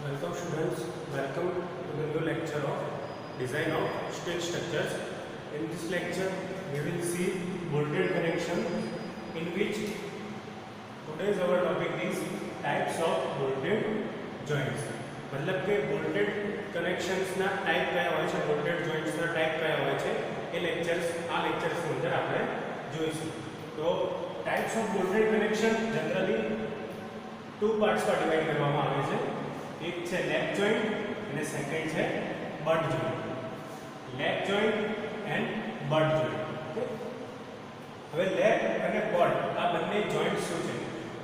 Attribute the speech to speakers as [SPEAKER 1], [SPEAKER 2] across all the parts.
[SPEAKER 1] Welcome students, welcome to the new lecture of design of steel structures. In this lecture we will see bolted connection, in which today's our topic is types of bolted joints. मतलब કે bolted connections ના type કયા હોય છે, bolted joints ના type કયા હોય છે એ lectures ની અંદર આપણે જોઈશું. તો types of bolted connection generally two parts માં ડિવાઇડ કરવામાં આવે છે. एक है लैप जॉइंट અને સેકન્ડ છે but joint. Lap joint and butt joint. Okay, હવે લેપ અને બટ આ બંને જોઈન્ટ શું છે?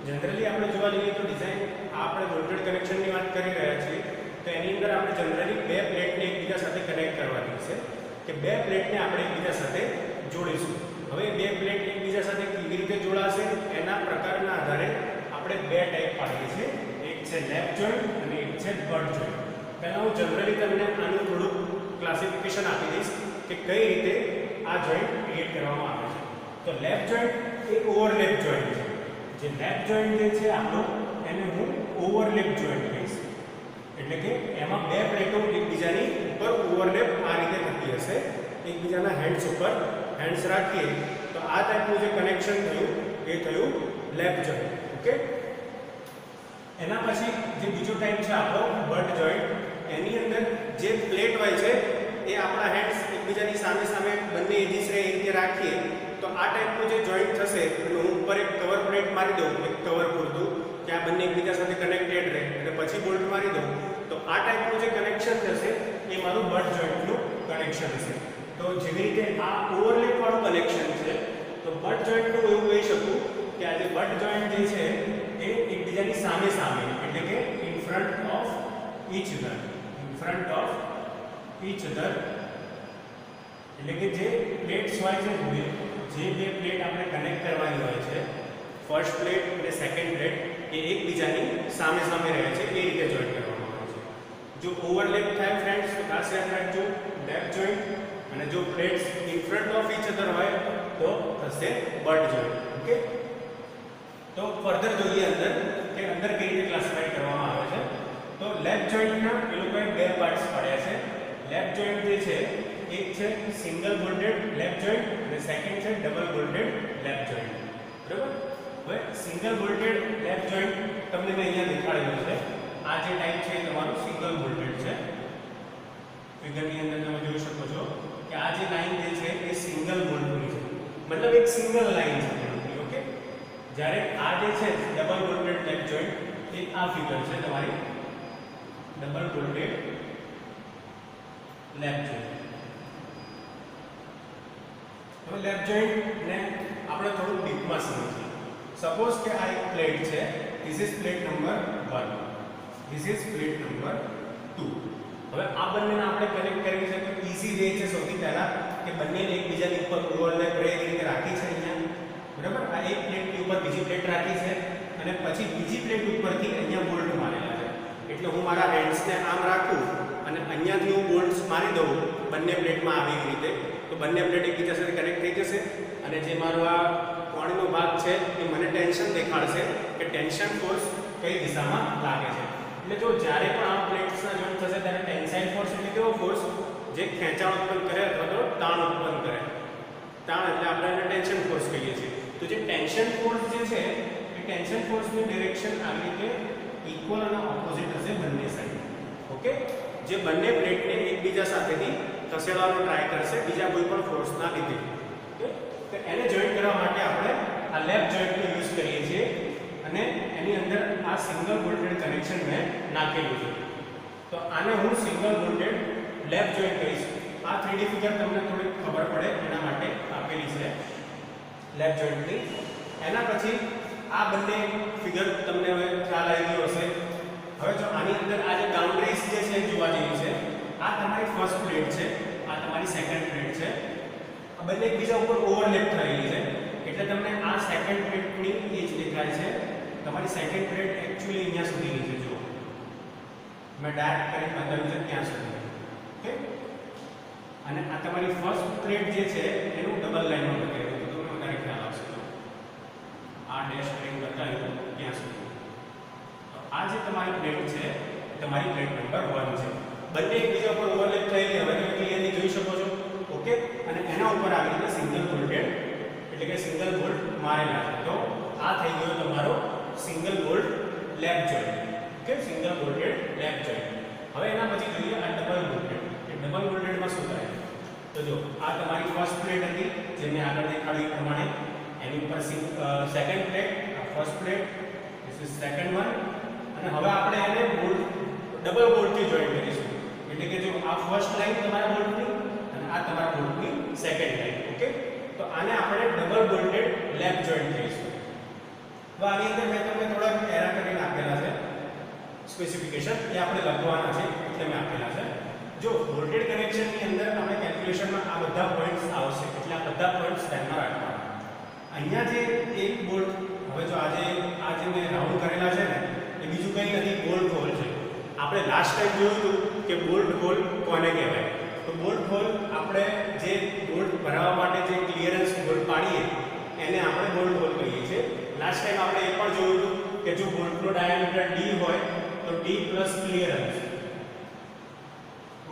[SPEAKER 1] જનરલી આપણે જોવા જઈએ તો ડિઝાઇન આપણે બોલ્ટેડ કનેક્શનની વાત કરી રહ્યા છીએ, તો એની અંદર આપણે જનરલી બે પ્લેટને એકબીજા સાથે કનેક્ટ કરવાની છે કે બે પ્લેટને આપણે એકબીજા સાથે જોડીશું. હવે બે પ્લેટ એકબીજા સાથે કેવી રીતે જોડાશે એના પ્રકારના આધારે આપણે બે ટાઈપ પાડીએ છીએ. એક છે લેપ જોઈન્ટ અને એક છે બટ જોઈન્ટ. પહેલા હું જનરલી તમને આનું થોડું ક્લાસિફિકેશન આપી દઈશ કે કઈ રીતે આ જોઈન્ટ ક્રિએટ કરવામાં આવે છે. તો લેપ જોઈન્ટ એ ઓવરલેપ જોઈન્ટ છે. જે લેપ જોઈન્ટ જે છે આપણો એને હું ઓવરલેપ જોઈન્ટ કહીશ. એટલે કે એમાં બે પ્લેટો એકબીજાની ઉપર ઓવરલેપ આ રીતે થતી હશે. એકબીજાના હેન્ડ્સ ઉપર હેન્ડ્સ રાખીએ તો આ ટાઈપનું જે કનેક્શન થયું એ થયું લેપ જોઈન્ટ. ઓકે, એના પછી જે બીજો ટાઈપ છે આપણો બટ જોઈન્ટ. એની અંદર જે પ્લેટ હોય છે એ આપણા હેન્ડ્સ એકબીજાની સામે સામે બંને એજીસ રહે એ રીતે રાખીએ તો આ ટાઈપનું જે જોઈન્ટ થશે એટલે હું ઉપર એક કવર પ્લેટ મારી દઉં, એક કવર પૂરતું કે આ બંને એકબીજા સાથે કનેક્ટેડ રહે અને પછી બોલ્ટ મારી દઉં તો આ ટાઈપનું જે કનેક્શન થશે એ મારું બટ જોઈન્ટનું કનેક્શન હશે. તો જેવી રીતે આ ઓવરલેપ વાળું કનેક્શન છે તો બટ જોઈન્ટનું એવું કહી શકું કે આ જે બટ જોઈન્ટ જે છે એ એકબીજાની સામે સામે એટલે કે in front of each other, in front of each other એટલે કે જે પ્લેટ્સ હોય છે જે બે પ્લેટ આપણે કનેક્ટ કરવાની હોય છે ફર્સ્ટ પ્લેટ અને સેકન્ડ પ્લેટ એ એકબીજાની સામે સામે રહે છે એ રીતે જોઈન્ટ કરવામાં આવે છે. જો ઓવરલેપ થાય ફ્રેન્ડ્સ તો ખાસ યાદ રાખજો લેપ જોઈન્ટ, અને જો plates in front of each other હોય તો થશે બટ જોઈન્ટ. ઓકે, તો ફર્ધર જોઈએ અંદર કે અંદર કઈ રીતે ક્લાસિફાઈ કરવામાં આવે છે. તો લેપ જોઈન્ટના એ લોકોએ બે પાર્ટ્સ પાડ્યા છે. લેપ જોઈન્ટ જે છે એક છે સિંગલ બોલ્ટેડ લેપ જોઈન્ટ અને સેકન્ડ છે ડબલ બોલ્ટેડ લેપ જોઈન્ટ. બરાબર, હવે સિંગલ બોલ્ટેડ લેપ જોઈન્ટ તમને મેં અહીંયા દેખાડેલું છે. આ જે ટાઈપ છે એ તમારું સિંગલ બોલ્ટેડ છે. ફિગરની અંદર તમે જોઈ શકો છો કે આ જે લાઈન જે છે એ સિંગલ બોલ્ટની છે, મતલબ એક સિંગલ લાઈન છે. ઓકે, જ્યારે આ જે છે ડબલ બોલ્ટેડ લેપ જોઈન્ટ એ આ ફિગર છે તમારી ડબલ બોલ્ટેડ લેપ જોઈન્ટ. હવે લેપ જોઈન્ટ ને આપણે થોડું ડીપમાં સમજીએ. સપોઝ કે આ એક પ્લેટ છે, this is plate number 1, this is plate number 2. હવે આ બંનેને આપણે કનેક્ટ કરવી છે તો ઈઝી વે છે સૌથી પહેલા કે બંનેને એકબીજાની ઉપર ઓવરલેપ રહે એ રીતે રાખી છે અહીંયા. બરાબર, આ એક પ્લેટની ઉપર બીજી પ્લેટ રાખી છે અને પછી બીજી પ્લેટ ઉપરથી અહીંયા બોલ્ટ મારેલા છે. એટલે હું મારા હેન્ડ્સને આમ રાખું અને અહીંયાથી હું બોલ્ટ્સ મારી દઉં બંને પ્લેટમાં આવી રીતે તો બંને પ્લેટ એકબીજા સાથે કનેક્ટ થઈ જશે. અને જે મારો આ કોણીનો ભાગ છે એ મને ટેન્શન દેખાડશે કે ટેન્શન ફોર્સ કઈ દિશામાં લાગે છે. એટલે જો જ્યારે પણ આ પ્લેટ્સના જોઈન્ટ થશે ત્યારે ટેન્સાઇલ ફોર્સ એટલે કેવો ફોર્સ જે ખેંચાણ ઉત્પન્ન કરે અથવા તો તાણ ઉત્પન્ન કરે. તાણ એટલે આપણે એને ટેન્શન ફોર્સ કહીએ છીએ. તો જે ટેન્શન ફોર્સ જે છે એ ટેન્શન ફોર્સની ડિરેક્શન આવી રીતે ઇક્વલ અને ઓપોઝિટ હશે બંને સાઈડ. ઓકે, જે બંને પ્લેટને એકબીજા સાથેથી ખસેડવાનો ટ્રાય કરશે બીજા કોઈ પણ ફોર્સના લીધે. ઓકે, તો એને જોઈન્ટ કરવા માટે આપણે આ લેપ જોઈન્ટનો યુઝ કરીએ છીએ અને એની અંદર આ સિંગલ બોલ્ટેડ કનેક્શન મેં નાખેલું છે. તો આને હું સિંગલ બોલ્ટેડ લેપ જોઈન્ટ કહીશ. આ 3D ફિગર તમને થોડી ખબર પડે એના માટે આપેલી છે લેપ જોઈન્ટની. એના પછી આ બંને ફિગર તમને હવે ખ્યાલ આવી ગયો હશે. હવે જો આની અંદર આ જે બાઉન્ડરીઝ જે છે જોવા જેવી છે. આ તમારી ફર્સ્ટ પ્લેટ છે, આ તમારી સેકન્ડ પ્લેટ છે. આ બંને એકબીજા ઉપર ઓવરલેપ થયેલી છે એટલે તમને આ સેકન્ડ પ્લેટની એજ દેખાય છે. તમારી સેકન્ડ પ્લેટ એક્ચ્યુઅલી અહીંયા સુધીની છે. જો મેં ડાર્ક કરીને બતાવ્યું છે ત્યાં સુધી. ઓકે, અને આ તમારી ફર્સ્ટ પ્લેટ જે છે એનું ડબલ લાઈનમાં બતાવ્યું તો તમને વધારે ખ્યાલ આવશે. આ ડેશ કરીને બતાવ્યું ત્યાં સુધી. તો આ જે તમારી પ્લેટ છે તમારી પ્લેટ નંબર 1 છે. બંને એકબીજા ઉપર ઓવરલેપ થયેલી હવે તમે ક્લિયરલી જોઈ શકો છો. ઓકે, અને એના ઉપર આવી રીતે સિંગલ બોલ્ટેડ એટલે કે સિંગલ બોલ્ટ મારેલા છે. તો આ થઈ ગયો તમારો single bolt lap joint. Okay, single bolted lap joint. હવે એના પછી જોઈએ આ ડબલ બોલ્ટેડ. એ ડબલ બોલ્ટેડમાં શું થાય? તો જો આ તમારી ફર્સ્ટ પ્લેટ હતી જે મેં આગળ દેખાડ્યું પ્રમાણે, એની ઉપર સેકન્ડ પ્લેટ, આ first plate, this is second one, અને હવે આપણે એને ડબલ બોલ્ટથી જોઈન્ટ કરીશું. એટલે કે જો આ ફર્સ્ટ લાઈન તમારા બોલ્ટની અને આ તમારા બોલ્ટની સેકન્ડ લાઈન. ઓકે, તો આને આપણે ડબલ બોલ્ટેડ લેપ જોઈન્ટ કહીશું. તો આની અંદર મેં તમને થોડા એરા કરીને આપેલા છે સ્પેસિફિકેશન, એ આપણે લખવાના છે એટલે મેં આપેલા છે. જો બોલ્ટેડ કનેક્શનની અંદર આપણે કેલ્ક્યુલેશનમાં આ બધા પોઈન્ટ્સ આવશે એટલે આ બધા પોઈન્ટ્સ ધ્યાનમાં રાખવાના. અહીંયા જે એક બોલ્ટ, હવે જો આજે મેં રાઉન્ડ કરેલા છે ને એ બીજું કંઈ નથી, બોલ્ટ હોલ છે. આપણે લાસ્ટ ટાઈમ જોયું હતું કે બોલ્ટ હોલ કોને કહેવાય. તો બોલ્ટ હોલ આપણે જે બોલ્ટ ભરાવવા માટે જે ક્લિયરન્સ બોલ્ટ પાડીએ એને આપણે બોલ્ટ હોલ કહીએ છીએ. લાસ્ટ ટાઈમ આપણે એ પણ જોયું હતું કે જો બોલ્ટનો ડાયામીટર d હોય તો d પ્લસ ક્લિયરન્સ.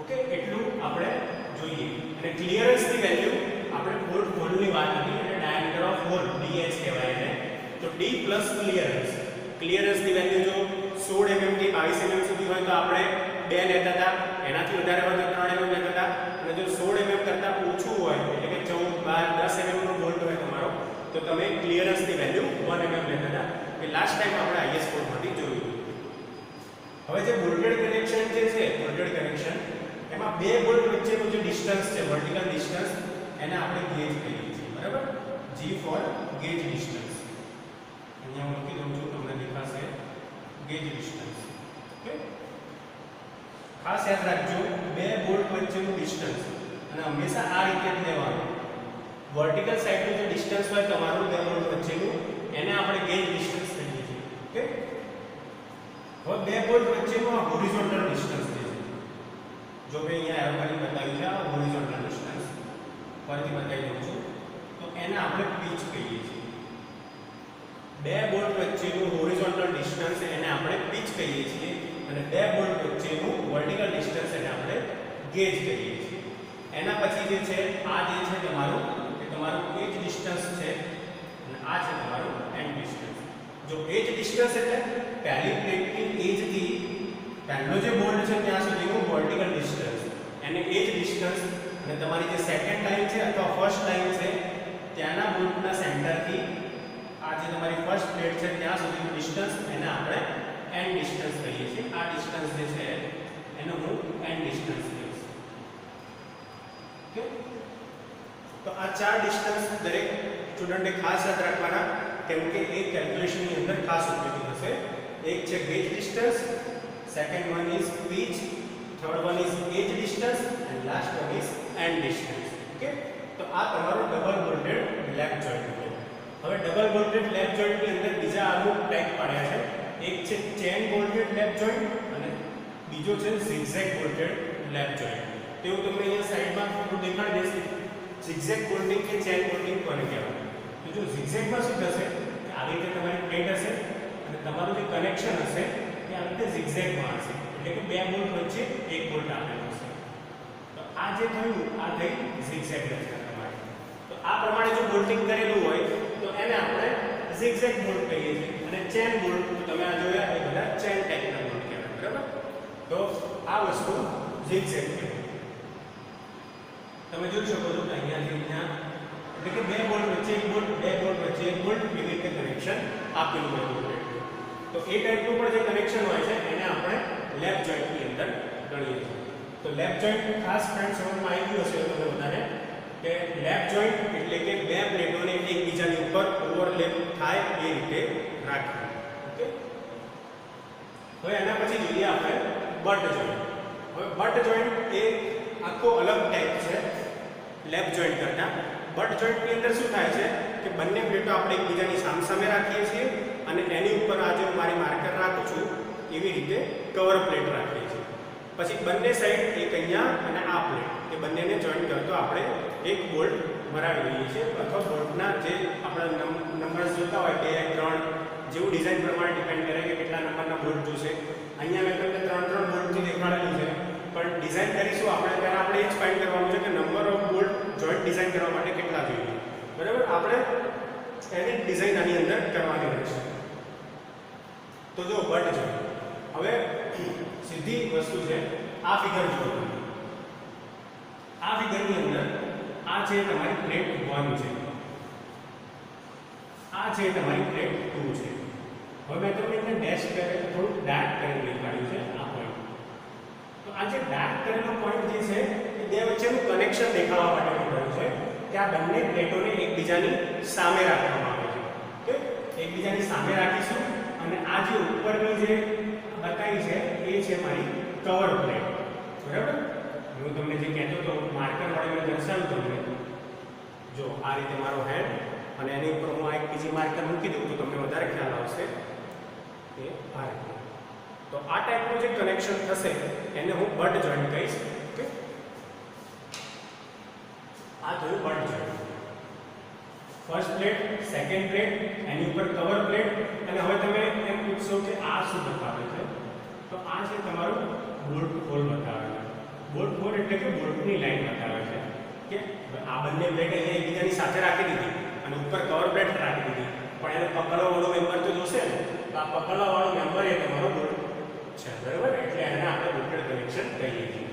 [SPEAKER 1] ઓકે, એટલું આપણે જોઈએ. અને ક્લિયરન્સની વેલ્યુ આપણે બોલ્ટ હોલની વાત હતી એટલે ડાયામીટર ઓફ હોલ dh કહેવાય એને. તો d પ્લસ ક્લિયરન્સ. ક્લિયરન્સની વેલ્યુ જો 16 mm થી 22 mm સુધી હોય તો આપણે 2 લેતા હતા, એનાથી વધારે હોય તો 3 mm લેતા હતા, અને જો 16 mm કરતાં ઓછું હોય એટલે કે 14, 12, 10 mm નો બોલ્ટ હોય તમારો તો તમે ક્લિયરન્સની વેલ્યુ 1 mm લેતા હતા. એ લાસ્ટ ટાઈમ આપણે IS કોડમાંથી જોયું. હવે જે બોલ્ટેડ કનેક્શન જે છે, બોલ્ટેડ કનેક્શન એમાં બે બોલ્ટ વચ્ચેનું જે ડિસ્ટન્સ છે, વર્ટિકલ ડિસ્ટન્સ, એને આપણે ગેજ કહીએ છીએ. બરાબર, G ફોર ગેજ ડિસ્ટન્સ. અહીંયા હું લખી દઉં છું, તમને દેખાશે ગેજ ડિસ્ટન્સ. ઓકે, ખાસ યાદ રાખજો બે બોલ્ટ વચ્ચેનું ડિસ્ટન્સ અને હંમેશા આ રીતે જ લેવાનું. વર્ટિકલ સાઈડનું જે ડિસ્ટન્સ હોય તમારું બે બોલ્ટ વચ્ચેનું એને આપણે ગેજ ડિસ્ટન્સ કહીએ છીએ. ઓકે, હવે બે બોલ્ટ વચ્ચેનું આ હોરિઝોન્ટલ ડિસ્ટન્સ છે. જો મેં અહીંયા એરો કરીને બતાવ્યું છે આ હોરિઝોન્ટલ ડિસ્ટન્સ, ફરીથી બતાવી દઉં છું, તો એને આપણે પિચ કહીએ છીએ. બે બોલ્ટ વચ્ચેનું હોરિઝોન્ટલ ડિસ્ટન્સ એને આપણે પિચ કહીએ છીએ અને બે બોલ્ટ વચ્ચેનું વર્ટિકલ ડિસ્ટન્સ એને આપણે ગેજ કહીએ છીએ. એના પછી જે છે આ જે છે તમારું એજ ડિસ્ટન્સ છે અને આ છે તમારું એન્ડ ડિસ્ટન્સ. જો એજ ડિસ્ટન્સ એટલે પહેલી પ્લેટની એજથી પહેલો જે બોલ્ટ છે ત્યાં સુધીનું વર્ટિકલ ડિસ્ટન્સ, એને એજ ડિસ્ટન્સ, અને તમારી જે સેકન્ડ લાઈન છે અથવા ફર્સ્ટ લાઈન છે ત્યાંના બોલ્ટના સેન્ટરથી આ જે તમારી ફર્સ્ટ પ્લેટ છે ત્યાં સુધીનું ડિસ્ટન્સ એને આપણે એન્ડ ડિસ્ટન્સ કહીએ છીએ. આ ડિસ્ટન્સ જે છે એનો હું એન્ડ ડિસ્ટન્સ કહીશ. ઓકે, તો આ ચાર ડિસ્ટન્સ દરેક સ્ટુડન્ટે ખાસ યાદ રાખવાના, કેમ કે એ કેલ્ક્યુલેશનની અંદર ખાસ ઉપયોગી થશે. એક છે gauge distance, second one is pitch, third one is edge distance and last one is end distance. Okay, તો આ તમારો ડબલ બોલ્ટેડ લેપ જોઈન્ટ છે. હવે ડબલ બોલ્ટેડ લેપ જોઈન્ટની અંદર બીજા અમુક ટાઈપ પાડ્યા છે. એક છે ચેન બોલ્ટેડ લેપ જોઈન્ટ અને બીજો છે zigzag બોલ્ટેડ લેપ જોઈન્ટ. તેવું તમને અહીંયા સાઈડમાં થોડું દેખાડી દેશે. zigzag બોલ્ટિંગ કે ચેન બોલ્ટિંગ કોને કહેવાય? તો જો zigzagમાં શું થશે કે આવી રીતે તમારી પ્લેટ હશે અને તમારું જે કનેક્શન હશે એ આવી રીતે zigzagમાં હશે, એટલે કે બે બોલ્ટ વચ્ચે એક બોલ્ટ આપેલો હશે. તો આ જે થયું આ થઈ zigzag રચના તમારી. તો આ પ્રમાણે જો બોલ્ટિંગ કરેલું હોય તો એને આપણે zigzag બોલ્ટ કહીએ છીએ. અને ચેન બોલ્ટ તમે આ જોયા એ બધા ચેન ટાઈપના બોલ્ટ કહેવાય. બરાબર, તો આ વસ્તુ zigzag કહેવાય. તમે જોઈ શકો છો કે અહીંયાથી અહીંયા એટલે કે બે બોલ્ટ વચ્ચે એક બોલ્ટ, બે બોલ્ટ વચ્ચે એક બોલ્ટ, એવી રીતે કનેક્શન આપેલું હોય બોલ્ટ. તો એ ટાઈપનું પણ જે કનેક્શન હોય છે એને આપણે લેપ જોઈન્ટની અંદર ગણીએ છીએ. તો લેપ જોઈન્ટ ખાસ ફ્રેન્ડ સમજમાં આવી ગયું હશે તમને બધાને કે લેપ જોઈન્ટ એટલે કે બે પ્લેટોને એકબીજાની ઉપર ઓવરલેપ થાય એ રીતે રાખવી. ઓકે, હવે એના પછી જોઈએ આપણે બટ જોઈન્ટ. હવે બટ જોઈન્ટ એ આખો અલગ ટાઈપ છે લેપ જોઈન્ટ કરતાં. બટ જોઈન્ટની અંદર શું થાય છે કે બંને પ્લેટો આપણે એકબીજાની સામસામે રાખીએ છીએ અને એની ઉપર આ જો મારી માર્કર રાખું છું એવી રીતે કવર પ્લેટ રાખીએ છીએ. પછી બંને સાઈડ એક અહીંયા અને આ પ્લેટ એ બંનેને જોઈન્ટ કરતો આપણે એક બોલ્ટ મરાવી લઈએ છીએ, અથવા બોલ્ટના જે આપણા નંબર્સ જોતા હોય 2, 3 જેવું ડિઝાઇન પ્રમાણે ડિપેન્ડ કરે કે કેટલા નંબરના બોલ્ટ જોશે. અહીંયા મેં તમને 3 કરીશું આપણે ત્યારે આપણે એ જ ફાઇન્ડ કરવાનું છે કે number of bolt joint design કરવા માટે કેટલા જોઈએ, બરાબર. આપણે એની ડિઝાઇન આની અંદર કરવાની રહેશે. તો જો બટ જોઈન્ટ, હવે સીધી વસ્તુ છે, આ ફિગર જુઓ. આ ફિગરની અંદર આ છે તમારી પ્લેટ 1 છે, આ છે તમારી પ્લેટ 2 છે. હવે મેં તમને એને ડેશ કરે થોડું ડાર્ક કરીને દેખાડ્યું છે આ પોઈન્ટ. તો આ જે ડાર્ક કરેલો પોઈન્ટ જે છે એ બે વચ્ચેનું કનેક્શન દેખાડવા માટે કર્યું છે કે આ બંને પ્લેટોને એકબીજાની સામે રાખવામાં આવે છે. ઓકે, એકબીજાની સામે રાખીશું અને આ જે ઉપરની જે બતાવી છે એ છે મારી કવર પ્લેટ, બરાબર. હું તમને જે કહેતો હતો માર્કર વડે મેં દર્શાવ્યું તમને. જો આ રીતે મારો હેન્ડ અને એની ઉપર હું એક બીજી માર્કર મૂકી દઉં તો તમને વધારે ખ્યાલ આવશે. એ આ રીતે. તો આ ટાઈપનું જે કનેક્શન થશે એને હું બટ જોઈન્ટ કહીશ. ઓકે, આ થયું butt joint. First plate, second plate, એની ઉપર કવર પ્લેટ. અને હવે તમે એમ પૂછશો કે આ શું બતાવે છે? તો આ છે તમારું બોલ્ટ હોલ બતાવે છે. બોલ્ટ હોલ એટલે કે બોલ્ટની લાઈન બતાવે છે કે આ બંને પ્લેટ અહીંયા એકબીજાની સાથે રાખી દીધી અને ઉપર કવર પ્લેટ રાખી દીધી, પણ એને પકડવા વાળો મેમ્બર તો જોશે ને. તો આ પકડવા વાળો મેમ્બર એ તમારો બોલ્ટ છે, બરાબર. એટલે એને આપણે બોલ્ટેડ કનેક્શન કહીએ છીએ.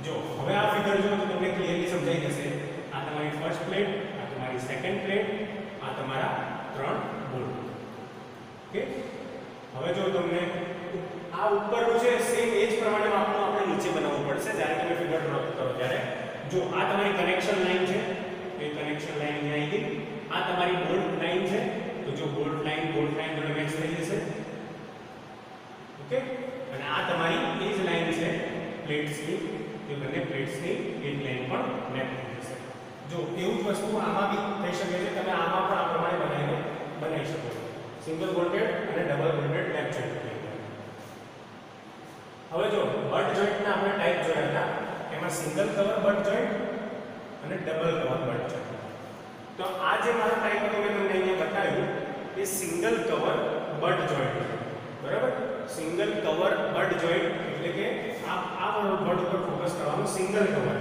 [SPEAKER 1] જો હવે આ ફિગર જો તો તમને ક્લિયરલી સમજાઈ જશે. આ તમારી ફર્સ્ટ પ્લેટ, આ તમારી સેકન્ડ પ્લેટ, આ તમારા 3 બોલ્ટ. ઓકે, હવે જો તમને આ ઉપરનું છે સેમ એ જ પ્રમાણે માપનું આપણે નીચે બનાવવું પડશે જ્યારે તમે ફિગર ડ્રો કરો ત્યારે. જો આ તમારી કનેક્શન લાઈન છે, તો એ કનેક્શન લાઈન અહીંયા આવી ગઈ. આ તમારી બોલ્ટ લાઈન છે, તો જો બોલ્ટ લાઈન જોડે મેચ થઈ જશે. ઓકે, અને આ તમારી એ જ લાઈન છે પ્લેટ્સની, તો બંને પ્લેટ્સની એ જ લાઈન પણ મેચ થઈ જશે. જો એવું જ વસ્તુ આમાં બી થઈ શકે છે, તમે આમાં પણ આ પ્રમાણે બનાવી શકો છો. સિંગલ બોલ્ટેડ અને ડબલ બોલ્ટેડ લેપ જોઈન્ટ. હવે જો બટ જોઈન્ટના આપણે ટાઈપ જોયા હતા, એમાં સિંગલ કવર બટ જોઈન્ટ અને ડબલ કવર બટ જોઈન્ટ. તો આ જે મારો ટાઈપ હતો મેં તમને અહીંયા બતાવ્યું એ સિંગલ કવર બટ જોઈન્ટ છે, બરાબર. સિંગલ કવર બટ જોઈન્ટ એટલે કે આ વર્ડ ઉપર ફોકસ કરવાનું. સિંગલ કવર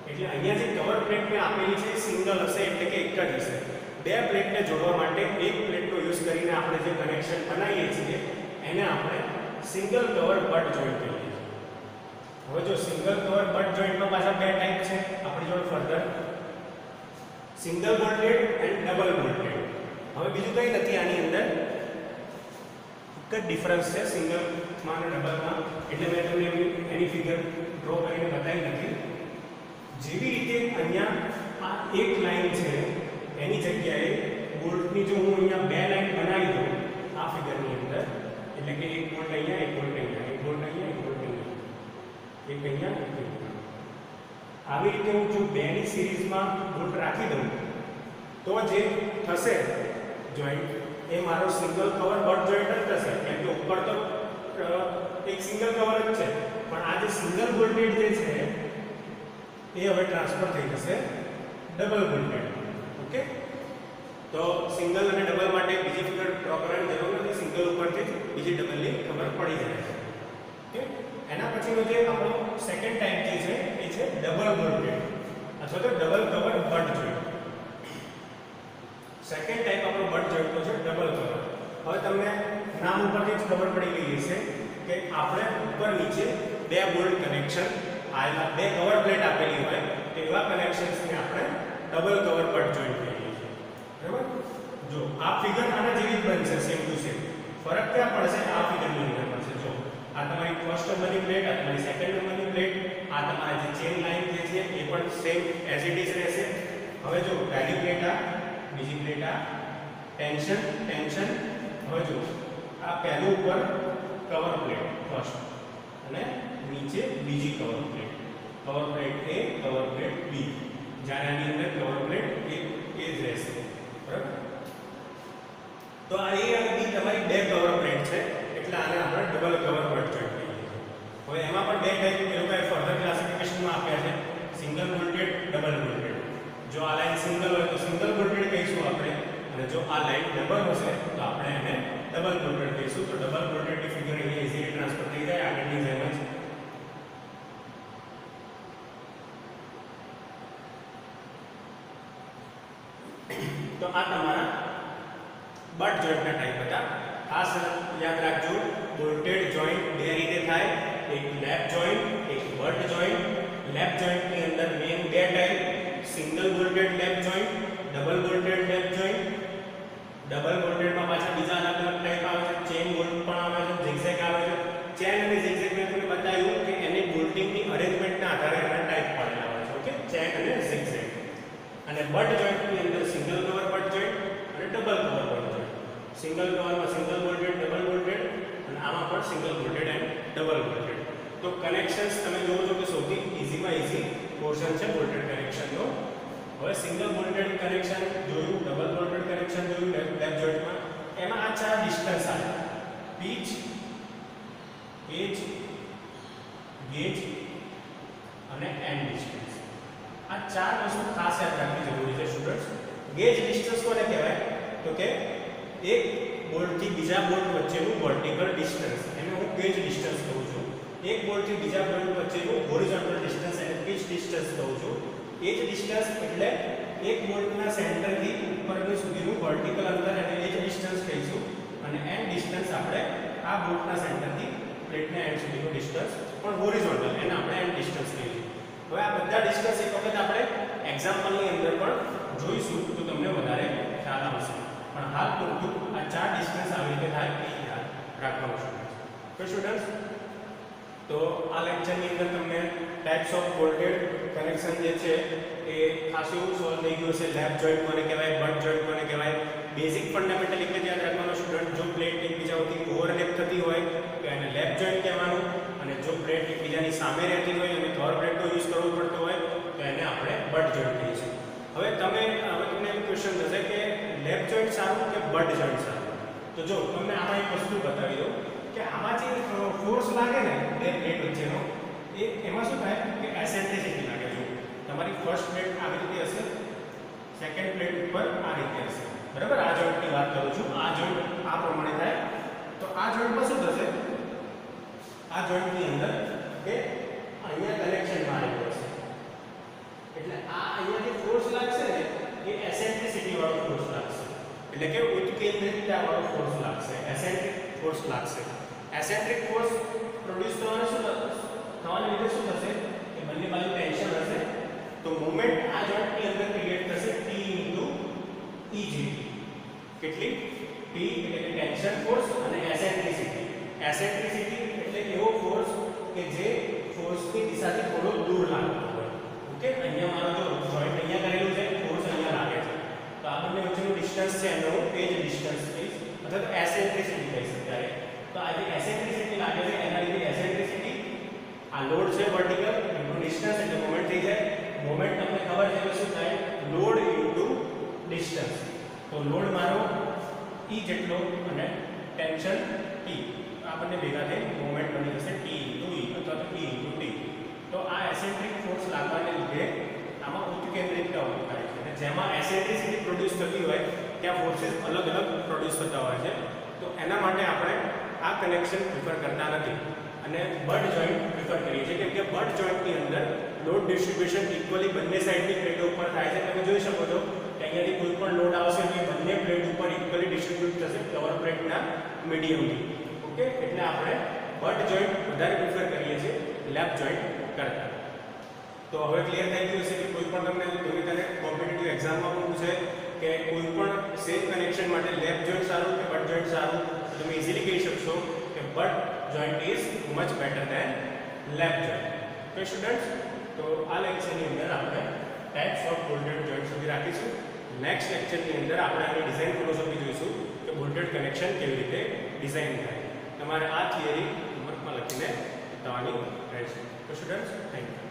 [SPEAKER 1] એટલે અહીંયા જે કવર પ્લેટ મેં આપેલી છે એ સિંગલ હશે, એટલે કે એક જ હશે. બે પ્લેટને જોડવા માટે એક પ્લેટનો યુઝ કરીને આપણે જે કનેક્શન બનાવીએ છીએ એને આપણે સિંગલ કવર બટ જોઈન્ટ કહીએ છીએ. હવે જો સિંગલ કવર બટ જોઈન્ટમાં પાછા બે ટાઈપ છે આપણી જોડે further, single bolted and double bolted. હવે બીજું કંઈ નથી આની અંદર, એક જ ડિફરન્સ છે સિંગલમાં અને ડબલમાં. એટલે મેં તમને એની ફિગર ડ્રો કરીને બતાવી નથી. જેવી રીતે અહીંયા આ એક લાઈન છે એની જગ્યાએ બોલ્ટની જો હું અહીંયા બે લાઈન બનાવી દઉં આ ફિગરની અંદર, એટલે કે એક બોલ્ટ અહીંયા, એક બોલ્ટ અહીંયા, એક બોલ્ટ અહીંયા, એક બોલ્ટ અહીંયા, એક અહીંયા, એક અહીંયા, આવી રીતે હું જો બેની સિરીઝમાં બોલ્ટ રાખી દઉં તો જે થશે જોઈન્ટ એ મારો સિંગલ કવર બટ જોઈન્ટ જ થશે. કેમ કે ઉપર તો એક સિંગલ કવર જ છે, પણ આ જે સિંગલ બોલ્ટેડ જે છે એ હવે ટ્રાન્સફર થઈ જશે ડબલ બોલ્ટેડ. ઓકે, તો સિંગલ અને ડબલ માટે બીજી ફિગર ડ્રો કરવાની જરૂર નથી. સિંગલ ઉપરથી જ બીજી ડબલની ખબર પડી જાય છે. ઓકે, એના પછીનો જે આપણો સેકન્ડ ટાઈપ જે છે એ છે ડબલ બોલ્ટેડ અથવા તો double cover butt joint. Second type આપણો બટ જોઈન્ટનો છે ડબલ કવર. હવે તમને નામ ઉપરથી જ ખબર પડી ગઈ હશે કે આપણે ઉપર નીચે બે બોલ્ટ કનેક્શન આવેલા, બે કવર પ્લેટ આપેલી હોય તેવા કનેક્શન્સને આપણે ડબલ કવર બટ જોઈન્ટ કહીએ છીએ, બરાબર. જો આ ફિગર આના જેવી જ બનશે, સેમ ટુ સેમ. ફરક ક્યાં પડશે? આ ફિગરની અંદર પડશે. જો આ તમારી ફર્સ્ટ નંબરની પ્લેટ, આ તમારી સેકન્ડ નંબરની પ્લેટ, આ તમારી જે ચેન લાઈન જે છે એ પણ સેમ એઝ ઇટ ઇઝ રહેશે. હવે જો પહેલી પ્લેટ આ, બીજી પ્લેટ આ, ટેન્શન ટેન્શન. હવે જો આ પહેલું ઉપર કવર પ્લેટ ફર્સ્ટ અને નીચે બીજી cover plate, cover plate A, cover plate B. જ્યારે આની અંદર કવર પ્લેટ એ જ રહેશે, બરાબર. તો આ A અને B તમારી બે કવર પ્લેટ છે, એટલે આને આપણે ડબલ કવર બટ જોઈન્ટ કહીએ છીએ. હવે એમાં પણ બે ટાઈપ એ લોકોએ ફર્ધર ક્લાસિફિકેશનમાં આપ્યા છે, સિંગલ બોલ્ટેડ, ડબલ બોલ્ટેડ. જો આ લાઈન સિંગલ હોય તો સિંગલ બોલ્ટેડ કહીશું આપણે, અને જો આ લાઈન ડબલ હશે તો આપણે એને ડબલ બોલ્ટેડ કહીશું. તો ડબલ બોલ્ટેડની ફિગર અહીંયા ઇઝીલી ટ્રાન્સફર થઈ જાય આગળની જેમ જ. તો આ તમારા બટ જોઈન્ટના ટાઈપ હતા. ખાસ યાદ રાખજો, બોલ્ટેડ જોઈન્ટ બે રીતે થાય, એક લેપ જોઈન્ટ, એક બટ જોઈન્ટ. લેપ જોઈન્ટની અંદર મેઇન બે type, single bolted lap joint, double bolted lap joint. Double બોલ્ટેડમાં પાછા બીજા અલગ અલગ ટાઈપ આવે છે, ચેન બોલ્ટ પણ આવે છે, ઝિગઝેગ આવે છે. ચેન અને ઝિગઝેગ મેં તમને બતાવ્યું કે એની બોલ્ટિંગની અરેન્જમેન્ટના આધારે એના ટાઈપ પડેલા હોય છે. ઓકે, ચેન અને ઝિગઝેગ. અને બટ જોઈન્ટની અંદર સિંગલ કવર બટ જોઈન્ટ અને double cover butt joint. Single કવરમાં સિંગલ બોલ્ટેડ, ડબલ બોલ્ટેડ, અને આમાં પણ single bolted and double bolted. તો કનેક્શન્સ તમે જોવો છો કે સૌથી ઈઝીમાં ઈઝી પોર્શન છે બોલ્ટેડ કનેક્શનનો. હવે સિંગલ બોલ્ટેડ કનેક્શન જોયું, ડબલ બોલ્ટેડ કનેક્શન જોયું લેપ જોઈન્ટમાં. એમાં આ ચાર ડિસ્ટન્સ આવે, પીચ, એજ, ગેજ અને એન્ડ ડિસ્ટન્સ. આ ચાર વસ્તુ ખાસ યાદ રાખવી જરૂરી છે સ્ટુડન્ટ્સ. ગેજ ડિસ્ટન્સ કોને કહેવાય? તો કે એક બોલ્ટથી બીજા બોલ્ટ વચ્ચેનું વર્ટિકલ ડિસ્ટન્સ, એને હું ગેજ ડિસ્ટન્સ કહું છું. એક બોલ્ટથી બીજા બોલ્ટ વચ્ચેનું હોરિઝોન્ટલ ડિસ્ટન્સ એને પિચ ડિસ્ટન્સ કહું છું. એજ ડિસ્ટન્સ એટલે એક બોલ્ટના સેન્ટરથી ઉપરની સુધીનું વર્ટિકલ અંતર, એને એજ ડિસ્ટન્સ કહીશું. અને એન્ડ ડિસ્ટન્સ આપણે આ બોલ્ટના સેન્ટરથી પ્લેટના એન્ડ સુધીનું ડિસ્ટન્સ પણ હોરિઝોન્ટલ, એને આપણે એન્ડ ડિસ્ટન્સ કહીશું. હવે આ બધા ડિસ્ટન્સ એક વખત આપણે એક્ઝામ્પલની અંદર પણ જોઈશું તો તમને વધારે ખ્યાલ આવશે. પણ હાલ પૂરતું આ ચાર ડિસ્ટન્સ આવી રીતે થાય એ યાદ રાખવાનું છે. તો સ્ટુડન્ટ્સ, તો આ લેક્ચરની અંદર તમને ટાઈપ્સ ઓફ બોલ્ટેડ કનેક્શન જે છે એ ખાસું એવું સોલ્વ થઈ ગયું છે. લેપ જોઈન્ટ કોને કહેવાય, બટ જોઈન્ટ કોને કહેવાય, બેઝિક ફંડામેન્ટલ એક જ યાદ રાખવાનું સ્ટુડન્ટ. જો પ્લેટ એકબીજાથી ઓવરલેપ થતી હોય તો એને લેપ જોઈન્ટ કહેવાનું, અને જો પ્લેટ એકબીજાની સામે રહેતી હોય અને કવર પ્લેટનો યુઝ કરવો પડતો હોય તો એને આપણે બટ જોઈન્ટ કહીશું. હવે તમને એવું ક્વેશ્ચન થશે કે લેપ જોઈન્ટ સારું કે બટ જોઈન્ટ સારું? તો જો તમને આમાં એક વસ્તુ બતાવી દઉં કે આમાં જે ફોર્સ લાગે ને બે પ્લેટ વચ્ચેનો, એમાં શું થાય કે એસેન્ટ્રિસિટી લાગે. જો તમારી ફર્સ્ટ પ્લેટ આવી રીતે હશે, સેકન્ડ પ્લેટ ઉપર આ રીતે હશે, બરાબર? આ જોઈન્ટની વાત કરું છું. આ જોઈન્ટ આ પ્રમાણે થાય તો આ જોઈન્ટમાં શું થશે? આ જોઈન્ટની અંદર કે અહીંયા કનેક્શનમાં આવેલું હશે, એટલે આ અહીંયા જે ફોર્સ લાગશે ને એ એસેન્ટ્રિસિટી વાળો ફોર્સ લાગશે, એટલે કે ઉત્કેન્દ્રિતતા વાળો ફોર્સ લાગશે, એસેન્ટ્રિક ફોર્સ લાગશે. એસેન્ટ્રિક ફોર્સ પ્રોડ્યુસ થવાને લીધે શું થશે કે બંને બાજુ ટેન્શન હશે, તો મોમેન્ટ આ જોઈન્ટની અંદર ક્રિએટ થશે T * EG. કેટલી? T એટલે કે ટેન્શન ફોર્સ અને એસેન્ટ્રિસિટી. એસેન્ટ્રિસિટી એટલે એવો ફોર્સ કે જે ફોર્સની દિશાથી થોડો દૂર લાગતો હોય. ઓકે, અહીંયા મારો જો જોઈન્ટ અહીંયા કરેલું છે, ફોર્સ અહીંયા લાગે છે, તો આ બંને વચ્ચેનું ડિસ્ટન્સ છે એનો હું એજ ડિસ્ટન્સ કહીશ, અથવા તો એસેન્ટ્રિસિટી કહી શકાય. તો આ જે એસેન્ટ્રિસિટી લાગે છે એના લીધે એસેન્ટ્રિસિટી, આ લોડ છે વર્ટિકલ ઇન્ટુ ડિસ્ટન્સ એટલે મોમેન્ટ થઈ જાય. મોમેન્ટ તમને ખબર છે કે શું થાય? Load into distance. તો લોડ મારો E જેટલો અને ટેન્શન T, આ બંને ભેગા થઈ મોમેન્ટ બની જશે T * E અથવા તો E * T. તો આ એસેન્ટ્રિક ફોર્સ લાગવાને લીધે આમાં ઉત્કેન્દ્રિતતા ઉભી થાય છે, અને જેમાં એસેન્ટ્રિસિટી પ્રોડ્યુસ થતી હોય ત્યાં ફોર્सेस અલગ અલગ પ્રોડ્યુસ થતા હોય છે. તો એના માટે આપણે આ કનેક્શન પ્રિફર કરતા નથી અને બટ જોઈન્ટ પ્રિફર કરીએ છીએ, કેમ કે બટ જોઈન્ટની અંદર લોડ ડિસ્ટ્રીબ્યુશન ઇક્વલી બંને સાઈડની પ્લેટો ઉપર થાય છે. તમે જોઈ શકો છો કે અહીંયાથી કોઈ પણ લોડ આવશે તો બંને પ્લેટ ઉપર ઇક્વલી ડિસ્ટ્રીબ્યુટ થશે કવર પ્લેટના મીડિયમથી. ઓકે, એટલે આપણે બટ જોઈન્ટ વધારે પ્રિફર કરીએ છીએ લેપ જોઈન્ટ કરતા. તો હવે ક્લિયર થઈ ગયું હશે કે કોઈ પણ તમને ગમે ત્યારે કોમ્પિટિટિવ એક્ઝામમાં પણ પૂછે કે કોઈ પણ સેમ કનેક્શન માટે લેપ જોઈન્ટ સારું કે બટ જોઈન્ટ સારું, તો તમે ઇઝીલી કહી શકશો કે butt joint is much better than lap joint. તો સ્ટુડન્ટ્સ, તો આ લેક્ચરની અંદર આપણે ટાઈપ્સ ઓફ બોલ્ટેડ જોઈન્ટ સુધી રાખીશું. નેક્સ્ટ લેક્ચરની અંદર આપણે આની ડિઝાઇન ફિલોસોફી જોઈશું કે બોલ્ટેડ કનેક્શન કેવી રીતે ડિઝાઇન થાય. તમારે આ થિયરી નોટમાં લખીને બતાવવાની રહેશે. તો સ્ટુડન્ટ્સ, થેન્ક યુ.